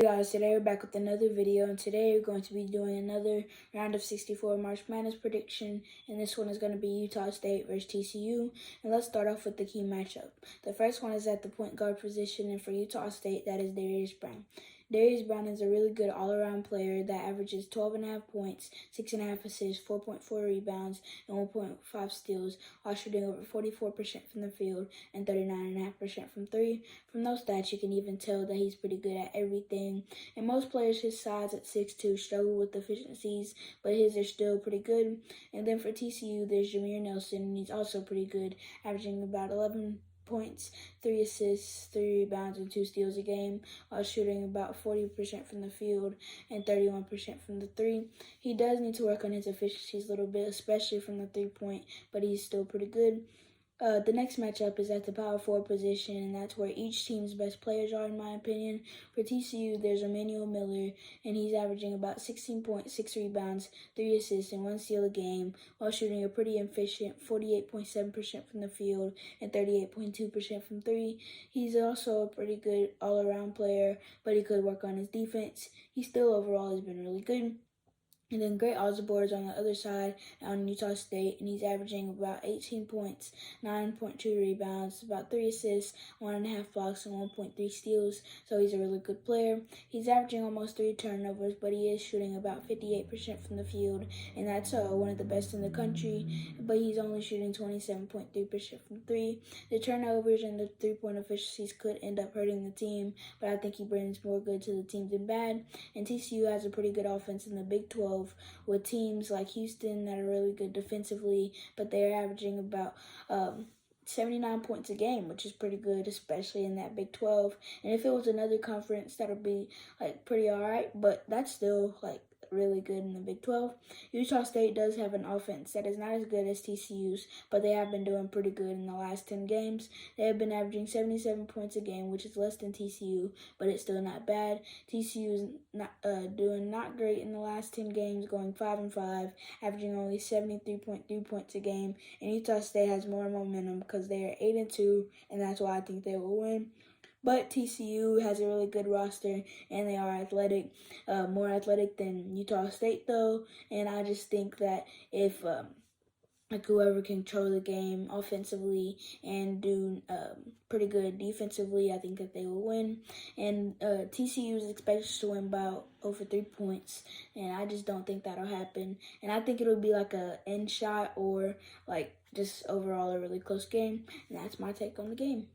Hey guys, today we're back with another video, and today we're going to be doing another round of 64 March Madness prediction, and this one is going to be Utah State versus TCU. And let's start off with the key matchup. The first one is at the point guard position, and for Utah State, that is Darius Brown. Darius Brown is a really good all-around player that averages 12.5 points, 6.5 assists, 4.4 rebounds, and 1.5 steals, while shooting over 44% from the field and 39.5% from three. From those stats, you can even tell that he's pretty good at everything. And most players his size at 6'2" struggle with efficiencies, but his are still pretty good. And then for TCU, there's Jameer Nelson, and he's also pretty good, averaging about 11 points, 3 assists, 3 rebounds, and 2 steals a game, while shooting about 40% from the field and 31% from the three. He does need to work on his efficiencies a little bit, especially from the 3-point, but he's still pretty good. The next matchup is at the power forward position, and that's where each team's best players are, in my opinion. For TCU, there's Emmanuel Miller, and he's averaging about 16 points, 6 rebounds, 3 assists, and 1 steal a game, while shooting a pretty efficient 48.7% from the field and 38.2% from three. He's also a pretty good all-around player, but he could work on his defense. He still overall has been really good. And then Great Osborne is on the other side on Utah State, and he's averaging about 18 points, 9.2 rebounds, about 3 assists, 1.5 blocks, and 1.3 steals. So he's a really good player. He's averaging almost 3 turnovers, but he is shooting about 58% from the field, and that's one of the best in the country. But he's only shooting 27.3% from three. The turnovers and the 3-point efficiencies could end up hurting the team, but I think he brings more good to the team than bad. And TCU has a pretty good offense in the Big 12. With teams like Houston that are really good defensively, but they're averaging about 79 points a game, which is pretty good, especially in that Big 12. And if it was another conference, that would be pretty all right, but that's still really good in the Big 12. Utah State does have an offense that is not as good as TCU's, but they have been doing pretty good in the last 10 games. They have been averaging 77 points a game, which is less than TCU, but it's still not bad. TCU is doing not great in the last 10 games, going 5-5, averaging only 73.3 points a game. And Utah State has more momentum because they are 8-2, and that's why I think they will win. But TCU has a really good roster, and they are athletic, more athletic than Utah State, though. And I just think that if whoever can control the game offensively and do pretty good defensively, I think that they will win. And TCU is expected to win by over 3 points, and I just don't think that'll happen. And I think it'll be like a end shot or just overall a really close game. And that's my take on the game.